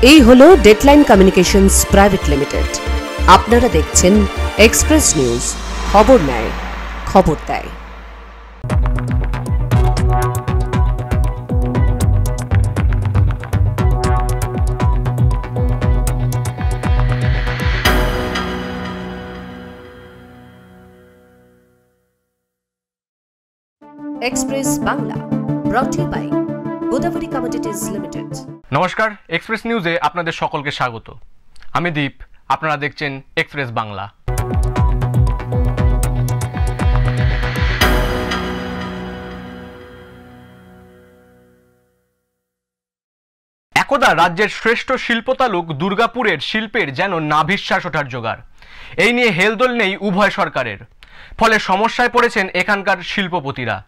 এই হলো deadline communications private limited. আপনারা দেখছেন এক্সপ্রেস নিউজ, খবর নেয়, খবর দেয়। Express Bangla brought to you by Godavari commodities limited. নমস্কার, এক্সপ্রেস নিউজে আপনাদের সকলকে স্বাগত। আমি দীপ, আপনারা দেখছেন এক্সপ্রেস বাংলা। একদা রাজ্যের শ্রেষ্ঠ শিল্পতালুক দুর্গাপুরের শিল্পের যেন নাভিশ্বাস ওঠার জোগাড়। এই নিয়ে হেলদোল নেই উভয় সরকারের, ফলে সমস্যায় পড়েছেন এখানকার শিল্পপতিরা।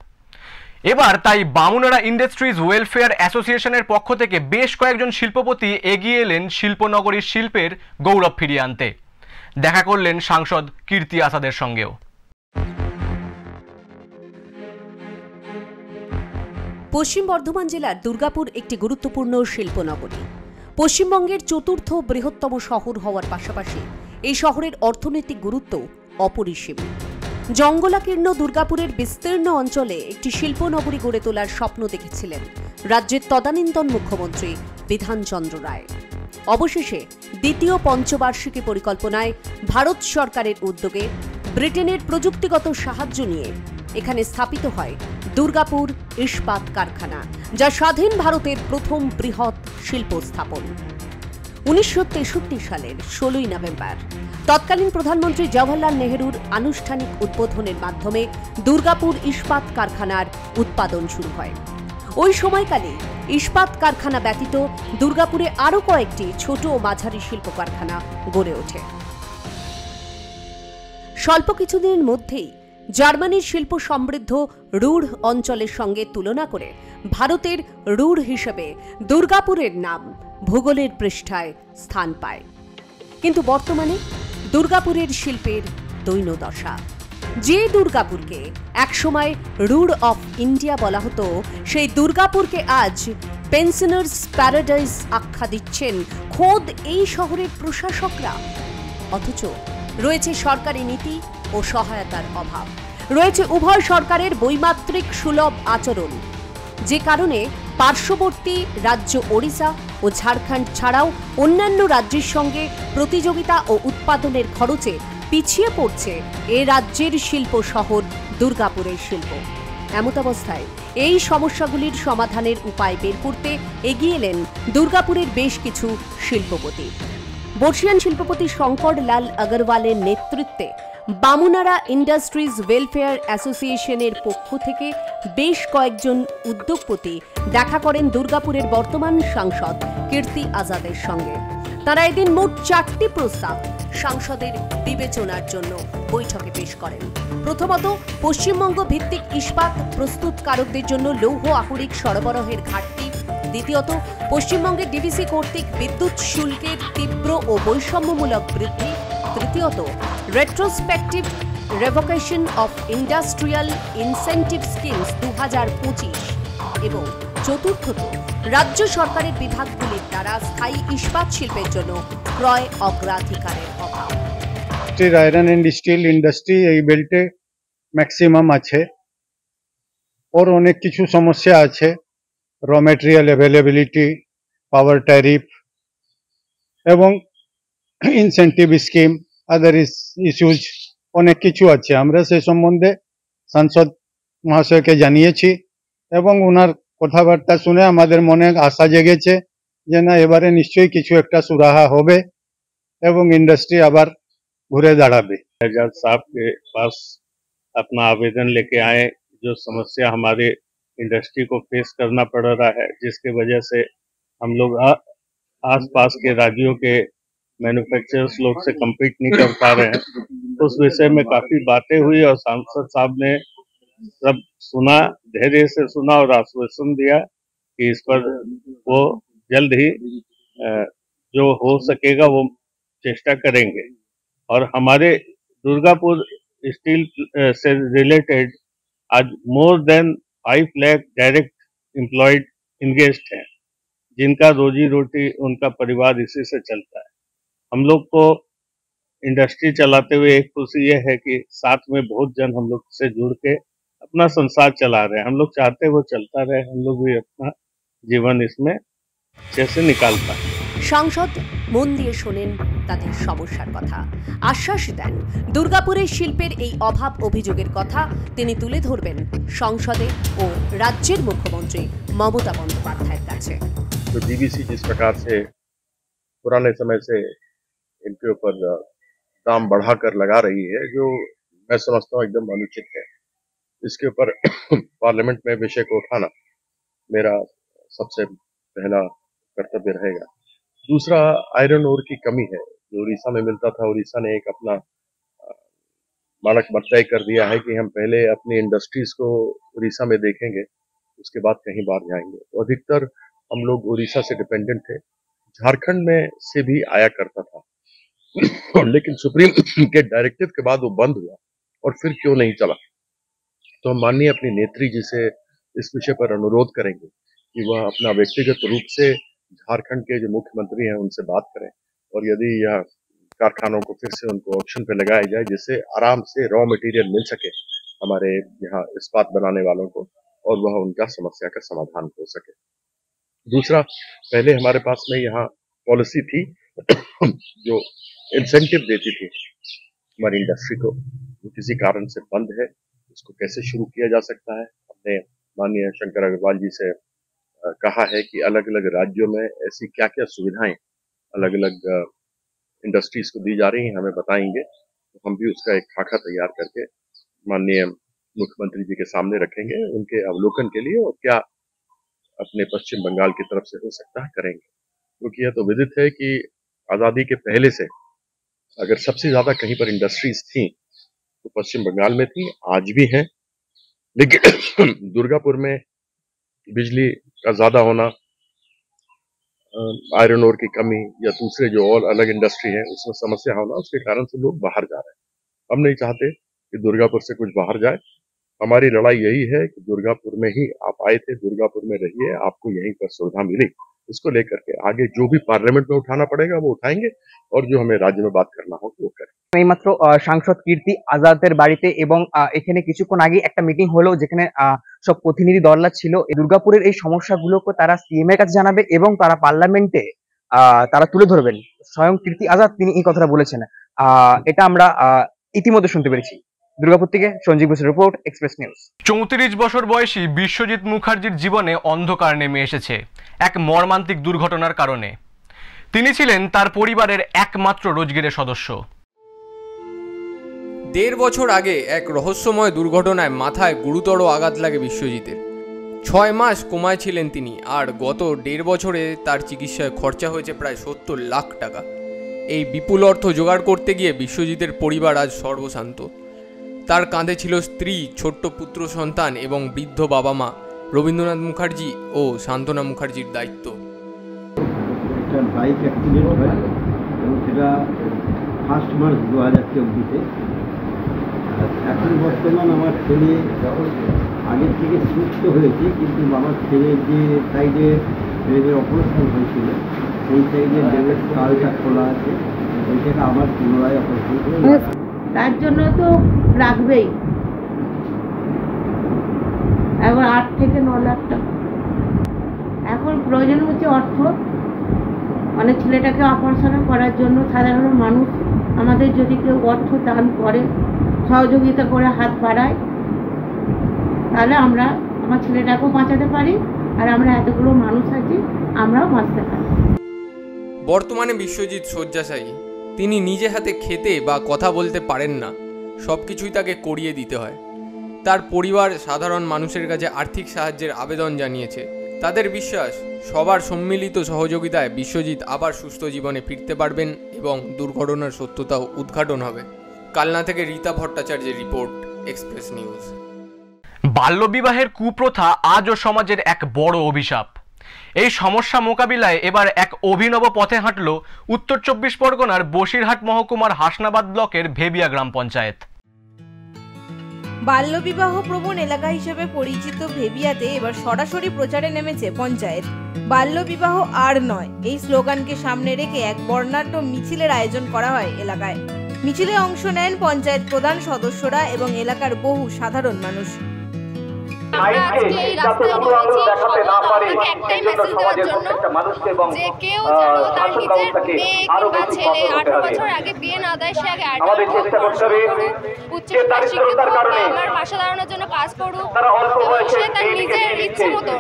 এবার তাই বামুনারা ইন্ডাস্ট্রিজ ওয়েলফেয়ার অ্যাসোসিয়েশনের পক্ষ থেকে বেশ কয়েকজন শিল্পপতি এগিয়ে এলেন শিল্পনগরীর শিল্পের গৌরব ফিরিয়ে আনতে। দেখা করলেন সাংসদ কীর্তি আজাদের সঙ্গেও। পশ্চিম বর্ধমান জেলার দুর্গাপুর একটি গুরুত্বপূর্ণ শিল্পনগরী। পশ্চিমবঙ্গের চতুর্থ বৃহত্তম শহর হওয়ার পাশাপাশি এই শহরের অর্থনৈতিক গুরুত্ব অপরিসীম। জঙ্গলাকীর্ণ দুর্গাপুরের বিস্তীর্ণ অঞ্চলে একটি শিল্পনগরী গড়ে তোলার স্বপ্ন দেখেছিলেন রাজ্যের তদানীন্তন মুখ্যমন্ত্রী বিধানচন্দ্র রায়। অবশেষে দ্বিতীয় পঞ্চবার্ষিকী পরিকল্পনায় ভারত সরকারের উদ্যোগে ব্রিটেনের প্রযুক্তিগত সাহায্য নিয়ে এখানে স্থাপিত হয় দুর্গাপুর ইস্পাত কারখানা, যা স্বাধীন ভারতের প্রথম বৃহৎ শিল্প স্থাপন। 1963 সালের 16 নভেম্বর তৎকালীন প্রধানমন্ত্রী জওহরলাল নেহরুর আনুষ্ঠানিক উদ্বোধনের মাধ্যমে দুর্গাপুর ইস্পাত কারখানার উৎপাদন শুরু হয়। ওই সময়কালে ইস্পাত কারখানা ব্যতীত দুর্গাপুরে আরও কয়েকটি ছোট ও মাঝারি শিল্প কারখানা গড়ে ওঠে। স্বল্প কিছুদিনের মধ্যেই জার্মানির শিল্প সমৃদ্ধ রুড় অঞ্চলের সঙ্গে তুলনা করে ভারতের রুড় হিসেবে দুর্গাপুরের নাম ভূগোলের পৃষ্ঠায় স্থান পায়। কিন্তু বর্তমানে দুর্গাপুরের শিল্পের দৈন্যদশা। যে দুর্গাপুরকে একসময় রুড় অফ ইন্ডিয়া বলা হতো, সেই দুর্গাপুরকে আজ পেনশনার্স প্যারাডাইস আখ্যা দিচ্ছেন খোদ এই শহরের প্রশাসকরা। অথচ রয়েছে সরকারি নীতি ও সহায়তার অভাব, রয়েছে উভয় সরকারের বৈমাত্রিক সুলভ আচরণ, যে কারণে পার্শ্ববর্তী রাজ্য ওড়িশা ও ঝাড়খণ্ড ছাড়াও অন্যান্য রাজ্যের সঙ্গে প্রতিযোগিতা ও উৎপাদনের খরচে পিছিয়ে পড়ছে এ রাজ্যের শিল্প শহর দুর্গাপুরের শিল্প। এমতাবস্থায় এই সমস্যাগুলির সমাধানের উপায় বের করতে এগিয়ে এলেন দুর্গাপুরের বেশ কিছু শিল্পপতি। বর্ষিয়ান শিল্পপতি শঙ্কর লাল আগরওয়ালের নেতৃত্বে বামুনারা ইন্ডাস্ট্রিজ ওয়েলফেয়ার অ্যাসোসিয়েশনের পক্ষ থেকে বেশ কয়েকজন উদ্যোগপতি দেখা করেন দুর্গাপুরের বর্তমান সাংসদ কীর্তি আজাদের সঙ্গে। তারা এদিন মোট 4টি প্রস্তাব সাংসদের বিবেচনার জন্য বৈঠকে পেশ করেন। প্রথমত, পশ্চিমবঙ্গ ভিত্তিক ইস্পাত প্রস্তুতকারকদের জন্য লৌহ আকরিক সরবরাহের ঘাটতি। দ্বিতীয়ত, পশ্চিমবঙ্গের ডিভিসি কর্তৃক বিদ্যুৎ শুল্কের তীব্র ও বৈষম্যমূলক বৃদ্ধি। তৃতীয়ত, retrospective revocation of industrial incentive schemes 2025 এবং চতুর্থত, রাজ্য সরকারের বিভাগগুলির দ্বারা স্থায়ী ইস্পাত শিল্পের জন্য ক্রয় অগ্রাধিকারের অভাব। আয়রন এন্ড স্টিল ইন্ডাস্ট্রি এই বেল্টে ম্যাক্সিমাম আছে, ওর অনেক কিছু সমস্যা আছে। র মেটেরিয়াল অ্যাভেলেবিলিটি, পাওয়ার ট্যারিফ এবং ইনসেন্টিভ স্কিম, আদার ইস্যুজ অনেক কিছু আছে। আমরা সে সম্বন্ধে সাংসদ মহাশয়কে জানিয়েছি এবং ওনার কথাবার্তা শুনে আমাদের মনে আশা জেগেছে যে না, এবারে নিশ্চয়ই কিছু একটা সুরাহা হবে এবং ইন্ডাস্ট্রি আবার ঘুরে দাঁড়াবে। एजाज साहब के पास अपना आवेदन लेके आए, जो समस्या हमारे इंडस्ट्री को फेस करना पड़ रहा है, जिसके वजह से हम लोग आसपास के राज्यों के मैन्युफैक्चरर्स लोग से कम्पीट नहीं कर पा रहे हैं। उस विषय में काफी बातें हुई और सांसद साहब ने सब सुना, धैर्य से सुना और आश्वासन दिया कि इस पर वो जल्द ही जो हो सकेगा वो चेष्टा करेंगे। और हमारे दुर्गापुर स्टील से रिलेटेड आज more than 5 lakh direct employed engaged हैं, जिनका रोजी रोटी उनका परिवार इसी से चलता है। हम लोग को इंडस्ट्री चलाते हुए एक खुशी ये है कि साथ में बहुत जन हम लोग से जुड़ के अपना संसार चला रहे हैं। हम लोग चाहते हैं वो चलता रहे, हम लोग भी अपना जीवन इसमें अच्छे से निकाल पाए। সাংসদ মন দিয়ে শোনেন তাদের সমস্যার কথা, আশ্বাস দেন দুর্গাপুরের শিল্পের এই অভাব অভিযোগের কথা তিনি তুলে ধরবেন সংসদে ও রাজ্যের মুখ্যমন্ত্রী মমতা বন্দ্যোপাধ্যায়ের কাছে। तो डीवीसी जिस प्रकार से पुराने समय से इनके ऊपर दाम बढ़ाकर लगा रही है, जो मैं समझता हूँ एकदम अनुचित है। इसके ऊपर पार्लियामेंट में विषय को उठाना मेरा सबसे पहला कर्तव्य रहेगा। दूसरा, आयरन ओर की कमी है जो उड़ीसा में मिलता था। उड़ीसा ने एक अपना मानक तय कर दिया है कि हम पहले अपनी इंडस्ट्रीज को उड़ीसा में देखेंगे, उसके बाद कहीं बाहर जाएंगे। तो अधिकतर हम लोग उड़ीसा से डिपेंडेंट थे, झारखंड में से भी आया करता था लेकिन सुप्रीम के डायरेक्टिव के बाद वो बंद हुआ और फिर क्यों नहीं चला। तो हम माननीय अपनी नेत्री जी से इस विषय पर अनुरोध करेंगे कि वह अपना व्यक्तिगत रूप से झारखंड के जो मुख्यमंत्री हैं उनसे बात करें और यदि यह कारखानों को फिर से उनको ऑप्शन पे लगाया जाए जिससे आराम से रॉ मटेरियल मिल सके हमारे यहाँ इस्पात बनाने वालों को और वह उनका समस्या का समाधान हो सके। दूसरा, पहले हमारे पास में यहाँ पॉलिसी थी जो इंसेंटिव देती थी हमारी इंडस्ट्री को, वो किसी कारण से बंद है। उसको कैसे शुरू किया जा सकता है, हमने माननीय शंकर अग्रवाल जी से कहा है कि अलग अलग राज्यों में ऐसी क्या क्या सुविधाएं अलग अलग इंडस्ट्रीज को दी जा रही हैं हमें बताएंगे, तो हम भी उसका एक खाका तैयार करके माननीय मुख्यमंत्री जी के सामने रखेंगे उनके अवलोकन के लिए, और क्या अपने पश्चिम बंगाल की तरफ से हो सकता है करेंगे। क्योंकि यह तो विदित है कि आजादी के पहले से अगर सबसे ज्यादा कहीं पर इंडस्ट्रीज थी तो पश्चिम बंगाल में थी, आज भी हैं। लेकिन दुर्गापुर में बिजली का ज्यादा होना, आयरन ओर की कमी या दूसरे जो और अलग इंडस्ट्री है उसमें समस्या होना, उसके कारण से लोग बाहर जा रहे हैं। हम नहीं चाहते कि दुर्गापुर से कुछ बाहर जाए। हमारी लड़ाई यही है कि दुर्गापुर में ही आप आए थे, दुर्गापुर में रहिए, आपको यहीं पर सुविधा मिली। इसको लेकर के आगे जो भी पार्लियामेंट में उठाना पड़ेगा वो उठाएंगे और जो हमें राज्य में बात करना हो वो करें। এইমাত্র সাংসদ কীর্তি আজাদের বাড়িতে এবং এখানে কিছুক্ষণ আগে একটা মিটিং হলো যেখানে সব প্রতিনিধি দলরা ছিল। দুর্গাপুরের এই সমস্যাগুলোকে তারা সিএম এর কাছে জানাবে এবং তারা পার্লামেন্টে তারা তুলে ধরবেন। স্বয়ং কীর্তি আজাদ তিনি এই কথাটা বলেছেন। এটা আমরা ইতিমধ্যে শুনতে পেরেছি। দুর্গাপুর থেকে সঞ্জীব ঘোষের রিপোর্ট, এক্সপ্রেস নিউজ। 34 বছর বয়সী বিশ্বজিৎ মুখার্জির জীবনে অন্ধকার নেমে এসেছে এক মর্মান্তিক দুর্ঘটনার কারণে। তিনি ছিলেন তার পরিবারের একমাত্র রোজগেরের সদস্য। 1.5 বছর আগে এক রহস্যময় দুর্ঘটনায় মাথায় গুরুতর আঘাত লাগে বিশ্বজিতের। 6 মাস কোমায় ছিলেন তিনি, আর গত 1.5 বছরে তার চিকিৎসায় খরচা হয়েছে প্রায় 70 লাখ টাকা। এই বিপুল অর্থ জোগাড় করতে গিয়ে বিশ্বজিতের পরিবার আজ সর্বশান্ত। তার কাঁধে ছিল স্ত্রী, ছোট্ট পুত্র সন্তান এবং বৃদ্ধ বাবা মা রবীন্দ্রনাথ মুখার্জি ও শান্তনা মুখার্জির দায়িত্ব। একটা বাইক অ্যাক্সিডেন্ট হয় এবং সেটা 1 মার্চ 2024-তে। এখন বর্তমান আমার ছেলে আগের থেকে সুস্থ হয়েছে, কিন্তু আমার ছেলের যে সাইডে ব্রেনের অপারেশন হয়েছিল সেই সাইডে ব্রেনের কালটা খোলা আছে, ওইটাকে আবার পুনরায় অপারেশন করে তার জন্য তো লাগবেই এখন 8 থেকে 9 লাখ টাকা। এখন প্রয়োজন হচ্ছে অর্থ, মানে ছেলেটাকে অপারেশন করার জন্য। সাধারণ মানুষ আমাদের যদি কেউ অর্থ দান করে, সহযোগিতা করে, হাত বাড়ায়, তাহলে আমরা আমার ছেলেটাকেও বাঁচাতে পারি, আর আমরা এতগুলো মানুষ আছি আমরাও বাঁচতে পারি। বর্তমানে বিশ্বজিৎ শয্যাশায়ী। তিনি নিজে হাতে খেতে বা কথা বলতে পারেন না, সব কিছুই তাকে করিয়ে দিতে হয়। তার পরিবার সাধারণ মানুষের কাছে আর্থিক সাহায্যের আবেদন জানিয়েছে। তাদের বিশ্বাস সবার সম্মিলিত সহযোগিতায় বিশ্বজিৎ আবার সুস্থ জীবনে ফিরতে পারবেন এবং দুর্ঘটনার সত্যতাও উদ্ঘাটন হবে। কালনা থেকে রীতা ভট্টাচার্যের রিপোর্ট, এক্সপ্রেস নিউজ। বাল্যবিবাহের কুপ্রথা আজও সমাজের এক বড় অভিশাপ। এই সমস্যা মোকাবিলায় এবার এক অভিনব পথে হাঁটল উত্তর 24 পরগনার বসিরহাট মহকুমার হাসনাবাদ ব্লকের ভেবিয়া গ্রাম পঞ্চায়েত। বাল্যবিবাহ প্রবণ এলাকা হিসেবে পরিচিত ভেবিয়াতে এবার সরাসরি প্রচারে নেমেছে পঞ্চায়েত। বাল্যবিবাহ আর নয়, এই স্লোগানকে সামনে রেখে এক বর্ণাঢ্য মিছিলের আয়োজন করা হয় এলাকায়। মিছিলে অংশ নেন পঞ্চায়েত প্রধান সদস্যরা এবং এলাকার বহু সাধারণ মানুষ। আমরা আজকে এই রাস্তায় নেমেছি সমাজকে একটাই মেসেজ দেওয়ার জন্য যে কেউ যেন তার নিজের মেয়ে কিংবা ছেলে 18 বছর আগে বিয়ে না দেয়, সে আগে উচ্চশিক্ষায় শিক্ষিত হোক বা আমার পাশে দাঁড়ানোর জন্য কাজ করুক, এবং সে তার নিজের ইচ্ছে মতন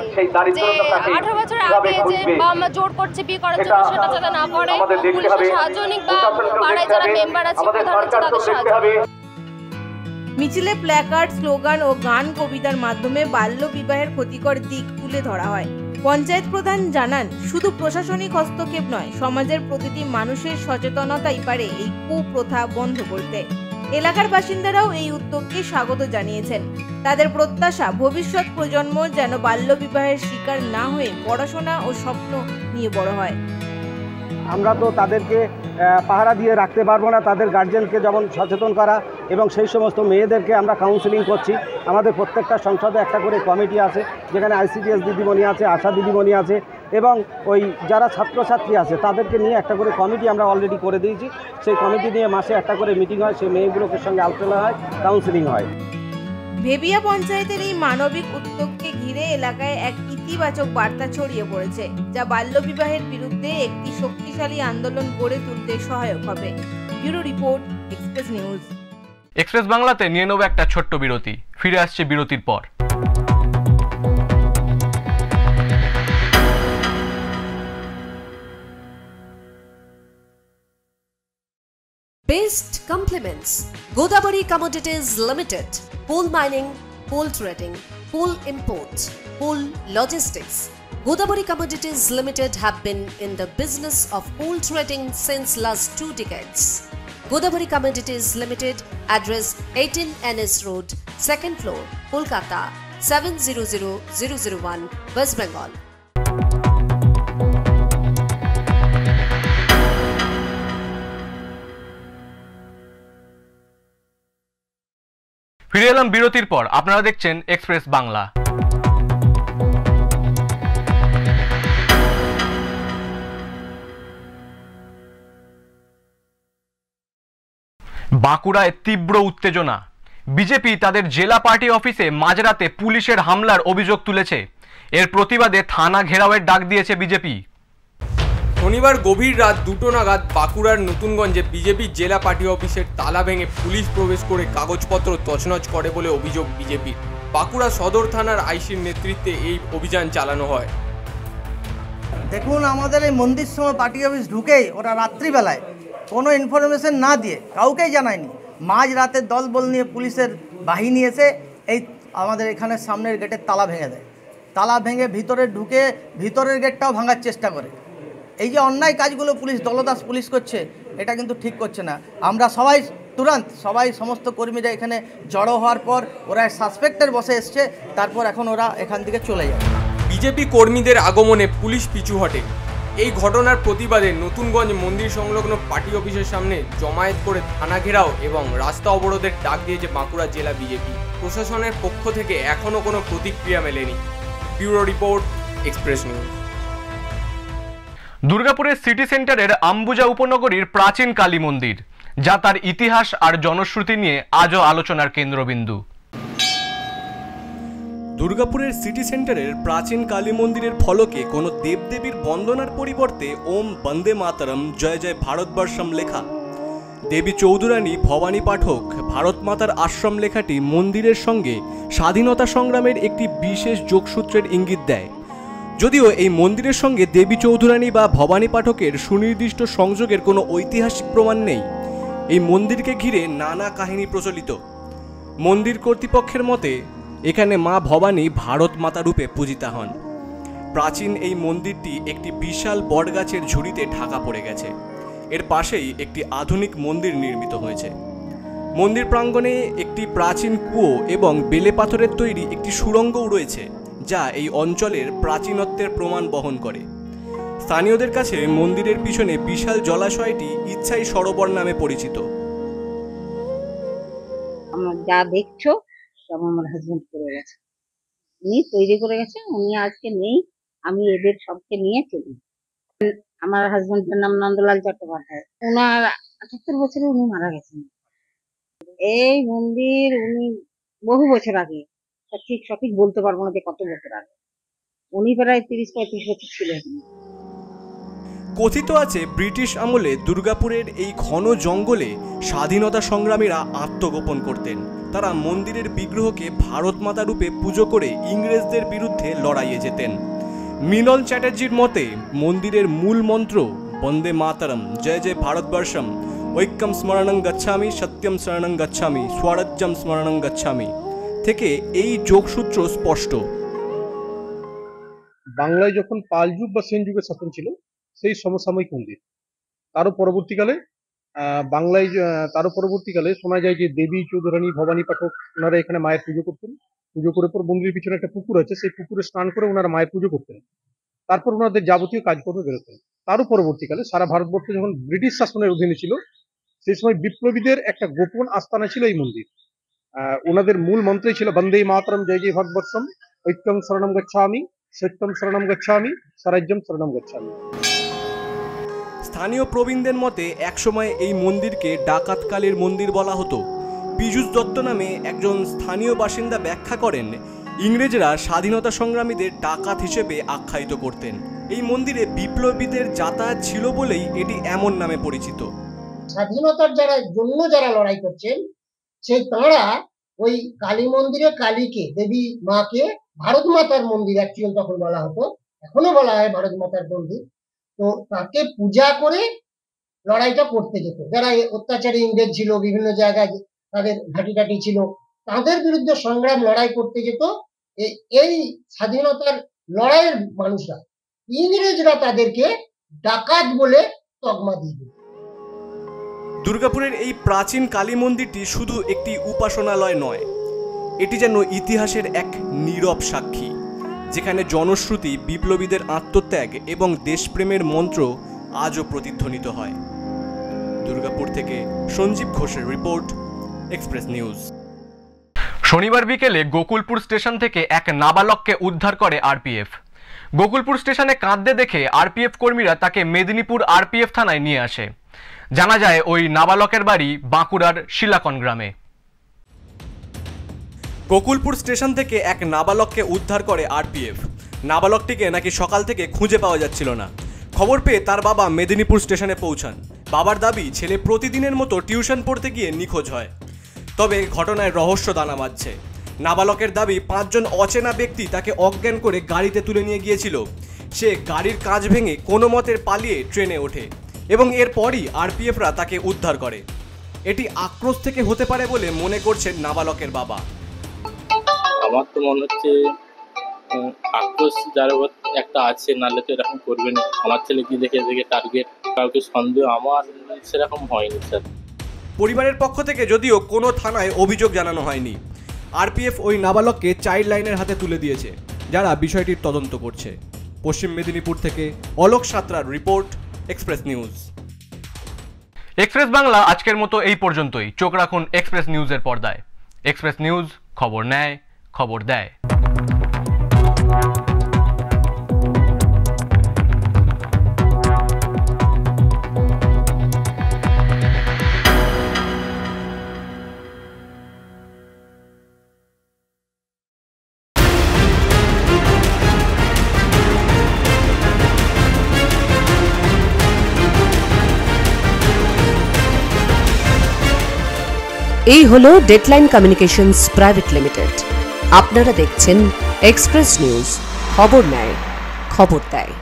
যে 18 বছর আগে যে বাবা মা জোর করছে বিয়ে করার জন্য সেটা যাতে না করে, পুলিশের সাহায্য নিক বা পাড়ায় যারা মেম্বার আছে প্রধান আছে তাদের সাহায্য। মিছিলে প্ল্যাকার্ড, স্লোগান ও গান কবিতার মাধ্যমে বাল্য বিবাহের ক্ষতিকর দিক তুলে ধরা হয়। পঞ্চায়েত প্রধান জানান, শুধু প্রশাসনিক হস্তক্ষেপ নয়, সমাজের প্রতিটি মানুষের সচেতনতাই পারে এই কুপ্রথা বন্ধ করতে। এলাকার বাসিন্দারাও এই উদ্যোগকে স্বাগত জানিয়েছেন। তাদের প্রত্যাশা ভবিষ্যৎ প্রজন্ম যেন বাল্য বিবাহের শিকার না হয়ে পড়াশোনা ও স্বপ্ন নিয়ে বড় হয়। আমরা তো তাদেরকে পাহারা দিয়ে রাখতে পারবো না, তাদের গার্জেনকে যেমন সচেতন করা এবং সেই সমস্ত মেয়েদেরকে আমরা কাউন্সেলিং করছি। আমাদের প্রত্যেকটা সংসদে একটা করে কমিটি আছে, যেখানে ICDS দিদিমণি আছে, আশা দিদিমণি আছে এবং ওই যারা ছাত্রছাত্রী আছে তাদেরকে নিয়ে একটা করে কমিটি আমরা অলরেডি করে দিয়েছি। সেই কমিটি নিয়ে মাসে একটা করে মিটিং হয়, সেই মেয়েগুলোকে সঙ্গে আলোচনা হয়, কাউন্সেলিং হয়। ভেবিয়া পঞ্চায়েতের এই মানবিক উদ্যোগকে ঘিরে এলাকায় এক ইতিবাচক বার্তা ছড়িয়ে পড়েছে, যা বাল্যবিবাহের বিরুদ্ধে একটি শক্তিশালী আন্দোলন গড়ে তুলতে সহায়ক হবে। Bureau report, Express News. Express বাংলাতে নিয়ে নেব একটা ছোট্ট বিরতি, ফিরে আসছে বিরতির পর। Best compliments. Godavari Commodities Limited. Coal mining, coal trading, coal imports, coal logistics. Godavari Commodities Limited have been in the business of coal trading since last 2 decades. Godavari Commodities Limited, address 18 NS Road, 2nd floor, Kolkata, 700001, West Bengal. ফিরে এলাম বিরতির পর। আপনারা দেখছেন express Bangla. বাঁকুড়ায় তীব্র উত্তেজনা। BJP তাদের জেলা পার্টি অফিসে মাঝরাতে পুলিশের হামলার অভিযোগ তুলেছে। এর প্রতিবাদে থানা ঘেরাওয়ের ডাক দিয়েছে বিজেপি। শনিবার গভীর রাত 2টো নাগাদ বাঁকুড়ার নতুনগঞ্জে বিজেপির জেলা পার্টি অফিসের তালা ভেঙে পুলিশ প্রবেশ করে কাগজপত্র তছনছ করে বলে অভিযোগ বিজেপির। বাঁকুড়া সদর থানার আইসির নেতৃত্বে এই অভিযান চালানো হয়। দেখুন, আমাদের এই মন্দির সময় পার্টি অফিস ঢুকেই ওরা রাত্রিবেলায় কোনো ইনফরমেশন না দিয়ে কাউকেই জানায়নি, মাঝ রাতের দলবল নিয়ে পুলিশের বাহিনী এসে এই আমাদের এখানে সামনের গেটের তালা ভেঙে দেয়। তালা ভেঙে ভিতরে ঢুকে ভিতরের গেটটাও ভাঙার চেষ্টা করে। এই যে অন্যায় কাজগুলো পুলিশ দলদাস পুলিশ করছে, এটা কিন্তু ঠিক করছে না। আমরা সবাই সমস্ত কর্মীরা এখানে জড়ো হওয়ার পর ওরা সাসপেক্টের বসে এসছে, তারপর এখন ওরা এখান থেকে চলে যায়। বিজেপি কর্মীদের আগমনে পুলিশ পিছু হটে। এই ঘটনার প্রতিবাদে নতুনগঞ্জ মন্দির সংলগ্ন পার্টি অফিসের সামনে জমায়েত করে থানা ঘেরাও এবং রাস্তা অবরোধের ডাক দিয়েছে বাঁকুড়া জেলা বিজেপি। প্রশাসনের পক্ষ থেকে এখনও কোনো প্রতিক্রিয়া মেলেনি। Bureau report, Express news. দুর্গাপুরের সিটি সেন্টারের আম্বুজা উপনগরীর প্রাচীন কালী মন্দির, যা তার ইতিহাস আর জনশ্রুতি নিয়ে আজও আলোচনার কেন্দ্রবিন্দু। দুর্গাপুরের সিটি সেন্টারের প্রাচীন কালী মন্দিরের ফলকে কোনো দেবদেবীর বন্দনার পরিবর্তে ওম বন্দে মাতরম জয় জয় ভারতবর্ষম লেখা। দেবী চৌধুরানী ভবানী পাঠক ভারত মাতার আশ্রম লেখাটি মন্দিরের সঙ্গে স্বাধীনতা সংগ্রামের একটি বিশেষ যোগসূত্রের ইঙ্গিত দেয়। যদিও এই মন্দিরের সঙ্গে দেবী চৌধুরানী বা ভবানী পাঠকের সুনির্দিষ্ট সংযোগের কোনো ঐতিহাসিক প্রমাণ নেই। এই মন্দিরকে ঘিরে নানা কাহিনী প্রচলিত। মন্দির কর্তৃপক্ষের মতে এখানে মা ভবানী ভারত মাতা রূপে পূজিতা হন। প্রাচীন এই মন্দিরটি একটি বিশাল বটগাছের ঝুড়িতে ঢাকা পড়ে গেছে। এর পাশেই একটি আধুনিক মন্দির নির্মিত হয়েছে। মন্দির প্রাঙ্গণে একটি প্রাচীন কুয়ো এবং বেলে পাথরের তৈরি একটি সুড়ঙ্গও রয়েছে, যা এই অঞ্চলের প্রাচীনত্বের প্রমাণ বহন করে। স্থানীয়দের কাছে মন্দিরের পিছনে বিশাল জলাশয়টি ইচ্ছাই সরোবর নামে পরিচিত। যা দেখছো সব আমার হাজবেন্ড করে গেছে, উনি তৈরি করে গেছে। উনি আজকে নেই, আমি এদের সবকে নিয়ে চলি। আমার হাজবেন্ডের নাম নন্দলাল চট্টোপাধ্যায়। উনার ৭৮ বছরে উনি মারা গেছেন। এই মন্দির উনি বহু বছর আগে, ঠিক সঠিক বলতে পারবো না যে কত বছর আগে, উনি প্রায় ৩০-৩৫ বছর ছিলেন। কথিত আছে ব্রিটিশ আমলে দুর্গাপুরের এই ঘন জঙ্গলে স্বাধীনতা সংগ্রামীরা আত্মগোপন করতেন। তারা মন্দিরের বিগ্রহকে ভারত মাতা রূপে পুজো করে ইংরেজদের বিরুদ্ধে লড়াইয়ে যেতেন। মৃণাল চ্যাটার্জির মতে মন্দিরের মূল মন্ত্র বন্দে মাতরম, জয় জয় ভারতবর্ষম, ঐক্যম স্মরণং গচ্ছামি, সত্যম শরণং গচ্ছামি, স্বরাজ্যম স্মরণং গচ্ছামি থেকে এই যোগসূত্র স্পষ্ট। বাংলায় যখন পাল যুগ বা সেন যুগের শাসন ছিল সেই সমসাময়িক মন্দির। তারও পরবর্তীকালে শোনা যায় যে দেবী চৌধুরানী, ভবানী পাঠক ওনারা এখানে মায়ের পুজো করতেন। পুজো করে পর মন্দিরের পিছনে একটা পুকুর আছে, সেই পুকুরে স্নান করে ওনারা মায়ের পুজো করতেন। তারপর ওনাদের যাবতীয় কাজকর্মে বেরোতেন। তারও পরবর্তীকালে সারা ভারতবর্ষ যখন ব্রিটিশ শাসনের অধীনে ছিল, সেই সময় বিপ্লবীদের একটা গোপন আস্তানা ছিল এই মন্দির। ওনাদের মূল মন্ত্রই ছিল বন্দে মাতরম, জয় জয় ভারতবর্ষম, ঐক্যম শরণম গচ্ছামি, সত্যম শরণম গচ্ছামি, স্বরাজ্যম শরণম গচ্ছামি। স্থানীয় প্রবীণদের মতে একসময় এই মন্দিরকে ডাকাতকালীর মন্দির বলা হতো। পীযূষ দত্ত নামে একজন স্থানীয় বাসিন্দা ব্যাখ্যা করেন, ইংরেজরা স্বাধীনতা সংগ্রামীদের ডাকাত হিসেবে আখ্যায়িত করতেন। এই মন্দিরে বিপ্লবীদের যাতায়াত ছিল বলেই এটি এমন নামে পরিচিত। স্বাধীনতার যারা লড়াই করছেন, সেই তাঁরা ওই কালী মন্দিরে কালীকে, দেবী মাকে ভারত মাতার মন্দির অ্যাকচুয়ালি তখন বলা হতো, এখনো বলা হয় ভারত মাতার মন্দির। তো তাকে পূজা করে লড়াইটা করতে যেত। যারা অত্যাচারী ইংরেজ ছিল, বিভিন্ন জায়গায় তাদের ঘাঁটি ছিল, তাদের বিরুদ্ধে সংগ্রাম লড়াই করতে যেত এই স্বাধীনতার লড়াইয়ের মানুষরা। ইংরেজরা তাদেরকে ডাকাত বলে তকমা দিয়ে দিত। দুর্গাপুরের এই প্রাচীন কালী মন্দিরটি শুধু একটি উপাসনালয় নয়, এটি যেন ইতিহাসের এক নীরব সাক্ষী, যেখানে জনশ্রুতি, বিপ্লবীদের আত্মত্যাগ এবং দেশপ্রেমের মন্ত্র আজও প্রতিধ্বনিত হয়। দুর্গাপুর থেকে সঞ্জীব ঘোষের রিপোর্ট, এক্সপ্রেস নিউজ। শনিবার বিকেলে গোকুলপুর স্টেশন থেকে এক নাবালককে উদ্ধার করে আরপিএফ। গোকুলপুর স্টেশনে কাঁদতে দেখে আরপিএফ কর্মীরা তাকে মেদিনীপুর আরপিএফ থানায় নিয়ে আসে। জানা যায় ওই নাবালকের বাড়ি বাঁকুড়ার শিলাকন গ্রামে। গোকুলপুর স্টেশন থেকে এক নাবালককে উদ্ধার করে আরপিএফ। নাবালকটিকে নাকি সকাল থেকে খুঁজে পাওয়া যাচ্ছিল না। খবর পেয়ে তার বাবা মেদিনীপুর স্টেশনে পৌঁছান। বাবার দাবি, ছেলে প্রতিদিনের মতো টিউশন পড়তে গিয়ে নিখোঁজ হয়। তবে ঘটনায় রহস্য দানা বাঁধছে। নাবালকের দাবি, 5 জন অচেনা ব্যক্তি তাকে অজ্ঞান করে গাড়িতে তুলে নিয়ে গিয়েছিল। সে গাড়ির কাঁচ ভেঙে কোনো মতে পালিয়ে ট্রেনে ওঠে এবং এরপরই আরপিএফরা তাকে উদ্ধার করে। এটি আক্রোশ থেকে হতে পারে বলে মনে করছেন নাবালকের বাবা। আমার তো মনে হচ্ছে আক্রোশ যার একটা আছে, নাহলে তো এরকম করবেন। আমার ছেলেকে দেখে টার্গেট, কাউকে সন্দেহ আমার সেরকম হয়নি স্যার। পরিবারের পক্ষ থেকে যদিও কোনো থানায় অভিযোগ জানানো হয়নি। আরপিএফ ওই নাবালককে চাইল্ড লাইনের হাতে তুলে দিয়েছে, যারা বিষয়টির তদন্ত করছে। পশ্চিম মেদিনীপুর থেকে অলোক সাঁতরার রিপোর্ট, এক্সপ্রেস নিউজ। এক্সপ্রেস বাংলা আজকের মতো এই পর্যন্তই। চোখ রাখুন এক্সপ্রেস নিউজের পর্দায়। এক্সপ্রেস নিউজ, খবর নেয়, খবর দেয়। এই হলো ডেডলাইন কমিউনিকেশনস প্রাইভেট লিমিটেড। আপনারা দেখছেন এক্সপ্রেস নিউজ, খবর নেয়, খবর দেয়।